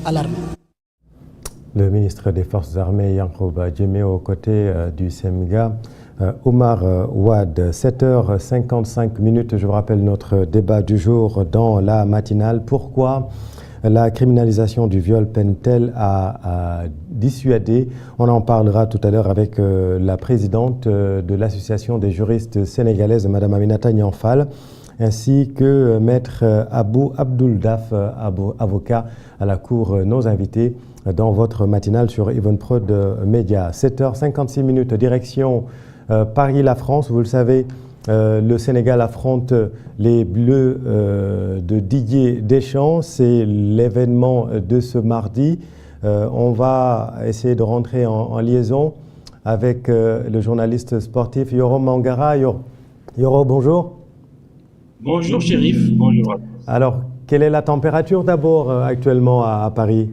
à l'armée. Le ministre des Forces armées, Yankhoba Diémé, aux côtés du SEMGA, Omar Ouad, 7h55. Je vous rappelle notre débat du jour dans la matinale. Pourquoi la criminalisation du viol peine-t-elle à dissuader? On en parlera tout à l'heure avec la présidente de l'Association des juristes sénégalaises, Mme Aminata Nianfal, ainsi que Maître Abou Abdoul Daf, avocat à la Cour, nos invités dans votre matinale sur Even Prod Média. 7h56, direction Paris-La France. Vous le savez, le Sénégal affronte les Bleus de Didier Deschamps. C'est l'événement de ce mardi. On va essayer de rentrer en liaison avec le journaliste sportif Yoro Mangara. Yoro, bonjour. Bonjour Chérif, bonjour. Alors, quelle est la température d'abord actuellement à Paris?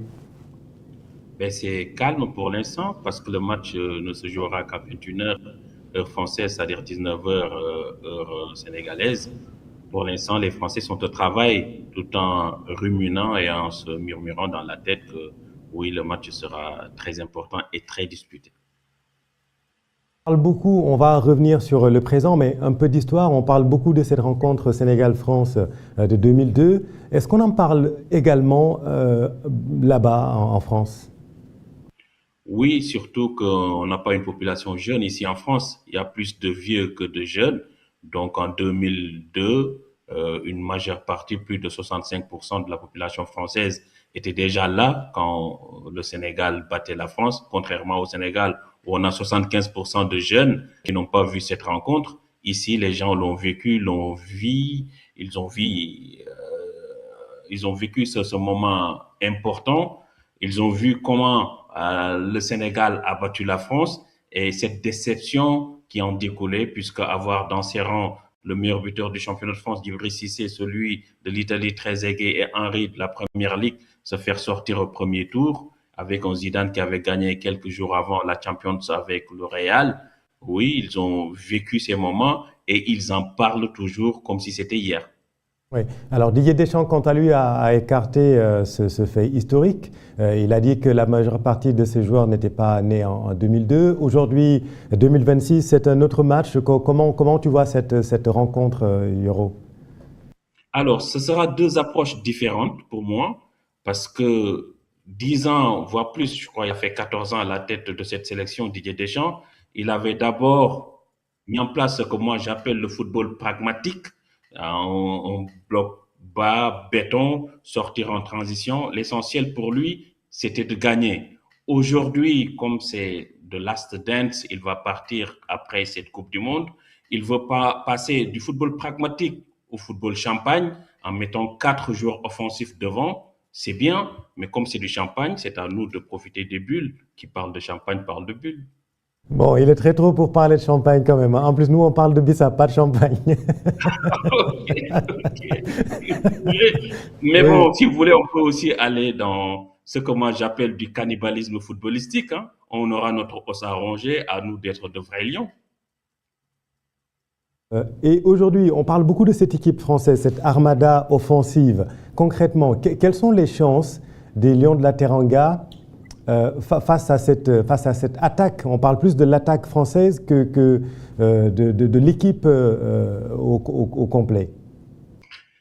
C'est calme pour l'instant parce que le match ne se jouera qu'à 21h, heure française, c'est-à-dire 19h, heure sénégalaise. Pour l'instant, les Français sont au travail tout en ruminant et en se murmurant dans la tête que oui, le match sera très important et très disputé. On parle beaucoup, on va revenir sur le présent, mais un peu d'histoire. On parle beaucoup de cette rencontre Sénégal-France de 2002. Est-ce qu'on en parle également là-bas en France? Oui, surtout qu'on n'a pas une population jeune ici en France. Il y a plus de vieux que de jeunes. Donc en 2002, une majeure partie, plus de 65% de la population française était déjà là quand le Sénégal battait la France, contrairement au Sénégal où on a 75% de jeunes qui n'ont pas vu cette rencontre. Ici, les gens l'ont vécu, ils ont vécu ce moment important. Ils ont vu comment le Sénégal a battu la France et cette déception qui en découlait, puisque avoir dans ses rangs le meilleur buteur du championnat de France, Djibril Cissé, celui de l'Italie, Trezeguet et Henry de la Première Ligue, se faire sortir au premier tour, avec un Zidane qui avait gagné quelques jours avant la Champions avec le Real. Oui, ils ont vécu ces moments et ils en parlent toujours comme si c'était hier. Oui. Alors Didier Deschamps, quant à lui, a écarté ce fait historique. Il a dit que la majeure partie de ses joueurs n'étaient pas nés en 2002. Aujourd'hui, 2026, c'est un autre match. Comment tu vois cette rencontre, Yoro? Alors, ce sera deux approches différentes pour moi, parce que 10 ans, voire plus, je crois, il a fait 14 ans à la tête de cette sélection, Didier Deschamps. Il avait d'abord mis en place ce que moi j'appelle le football pragmatique, un bloc bas, béton, sortir en transition. L'essentiel pour lui, c'était de gagner. Aujourd'hui, comme c'est de last dance, il va partir après cette Coupe du Monde. Il veut pas passer du football pragmatique au football champagne en mettant 4 joueurs offensifs devant. C'est bien, mais comme c'est du champagne, c'est à nous de profiter des bulles. Qui parle de champagne parle de bulles. Bon, il est très tôt pour parler de champagne quand même. En plus, nous, on parle de bissap, pas de champagne. Ok, ok. Mais Oui. bon, si vous voulez, on peut aussi aller dans ce que moi j'appelle du cannibalisme footballistique, hein. On aura notre os à ronger, à nous d'être de vrais lions. Et aujourd'hui, on parle beaucoup de cette équipe française, cette armada offensive. Concrètement, quelles sont les chances des Lions de la Teranga face à cette attaque? On parle plus de l'attaque française que de l'équipe au complet.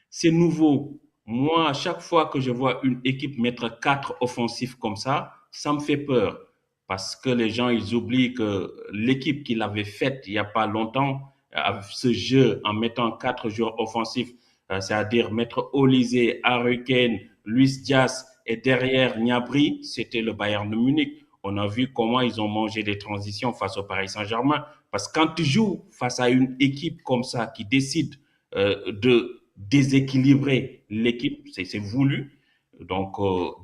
C'est nouveau. Moi, à chaque fois que je vois une équipe mettre 4 offensifs comme ça me fait peur. Parce que les gens, ils oublient que l'équipe qu'il avait faite il n'y a pas longtemps, ce jeu en mettant 4 joueurs offensifs, c'est-à-dire mettre Olysée, Harry Kane, Luis Diaz et derrière Gnabry, c'était le Bayern de Munich. On a vu comment ils ont mangé des transitions face au Paris Saint-Germain. Parce que quand tu joues face à une équipe comme ça qui décide de déséquilibrer l'équipe, c'est voulu. Donc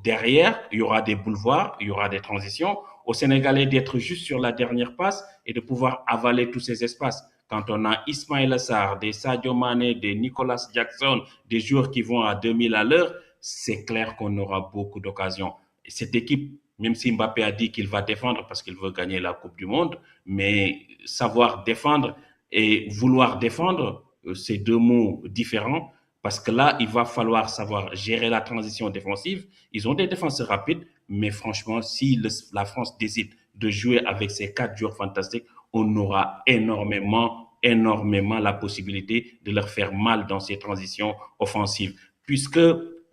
derrière, il y aura des boulevards, il y aura des transitions. Au Sénégalais d'être juste sur la dernière passe et de pouvoir avaler tous ces espaces. Quand on a Ismaïla Sarr, des Sadio Mané, des Nicolas Jackson, des joueurs qui vont à 2000 à l'heure, c'est clair qu'on aura beaucoup d'occasions. Et cette équipe, même si Mbappé a dit qu'il va défendre parce qu'il veut gagner la Coupe du Monde, mais savoir défendre et vouloir défendre, c'est deux mots différents Parce que là, il va falloir savoir gérer la transition défensive. Ils ont des défenseurs rapides, mais franchement, si la France décide de jouer avec ces 4 joueurs fantastiques, on aura énormément la possibilité de leur faire mal dans ces transitions offensives. Puisque,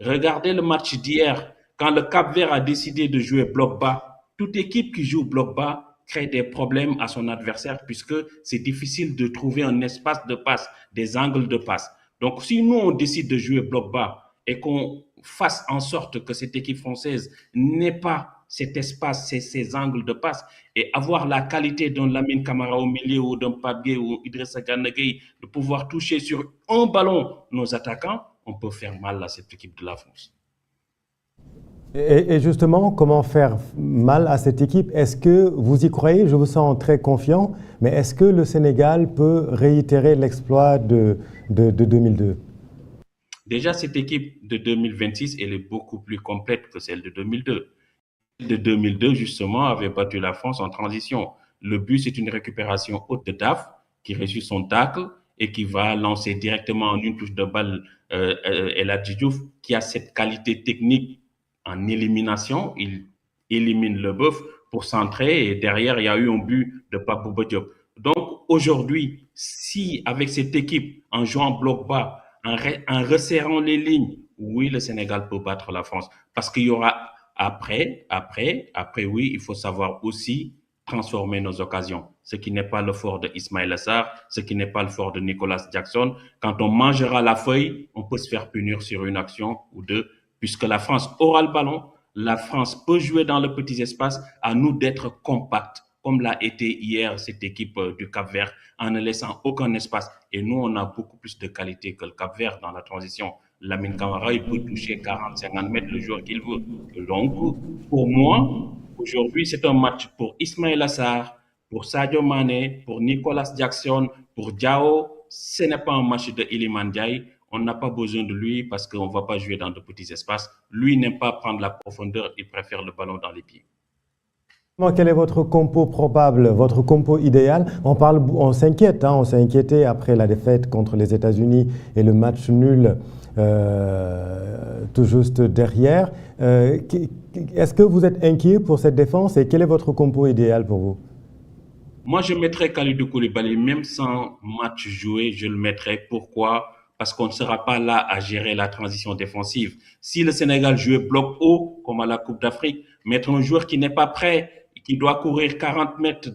regardez le match d'hier, quand le Cap-Vert a décidé de jouer bloc bas, toute équipe qui joue bloc bas crée des problèmes à son adversaire puisque c'est difficile de trouver un espace de passe, des angles de passe. Donc, si nous, on décide de jouer bloc bas et qu'on fasse en sorte que cette équipe française n'ait pas cet espace, ces angles de passe, et avoir la qualité d'un Lamine Camara au milieu ou d'un Pape Gueye ou Idrissa Gana Gueye de pouvoir toucher sur un ballon nos attaquants, on peut faire mal à cette équipe de la France. Et justement, comment faire mal à cette équipe? Est-ce que vous y croyez? Je vous sens très confiant, mais est-ce que le Sénégal peut réitérer l'exploit de 2002? Déjà, cette équipe de 2026, elle est beaucoup plus complète que celle de 2002. De 2002, justement, avait battu la France en transition. Le but, c'est une récupération haute de DAF qui réussit son tacle et qui va lancer directement en une touche de balle El Hadji Diouf, qui a cette qualité technique en élimination. Il élimine le bœuf pour centrer et derrière, il y a eu un but de Pape Bouba Diop. Donc, aujourd'hui, si avec cette équipe, en jouant bloc bas, en resserrant les lignes, oui, le Sénégal peut battre la France. Parce qu'il y aura oui, il faut savoir aussi transformer nos occasions. Ce qui n'est pas le fort de Ismaël Assar, ce qui n'est pas le fort de Nicolas Jackson. Quand on mangera la feuille, on peut se faire punir sur une action ou deux, puisque la France aura le ballon, la France peut jouer dans le petit espace, à nous d'être compacts, comme l'a été hier cette équipe du Cap-Vert, en ne laissant aucun espace. Et nous, on a beaucoup plus de qualité que le Cap-Vert dans la transition. Lamine Camara, il peut toucher 40-50 mètres le joueur qu'il veut. Donc, pour moi, aujourd'hui, c'est un match pour Ismaël Assar, pour Sadio Mané, pour Nicolas Jackson, pour Diao. Ce n'est pas un match de Iliman Ndiaye. On n'a pas besoin de lui parce qu'on ne va pas jouer dans de petits espaces. Lui n'aime pas prendre la profondeur, il préfère le ballon dans les pieds. Quel est votre compo probable, votre compo idéal? On s'inquiète, on s'est inquiété après la défaite contre les États-Unis et le match nul tout juste derrière. Est-ce que vous êtes inquiet pour cette défense et quel est votre compo idéal pour vous? Moi, je mettrais Kalidou Koulibaly, même sans match joué, je le mettrais. Pourquoi? Parce qu'on ne sera pas là à gérer la transition défensive. Si le Sénégal jouait bloc haut, comme à la Coupe d'Afrique, mettre un joueur qui n'est pas prêt, qui doit courir 40 mètres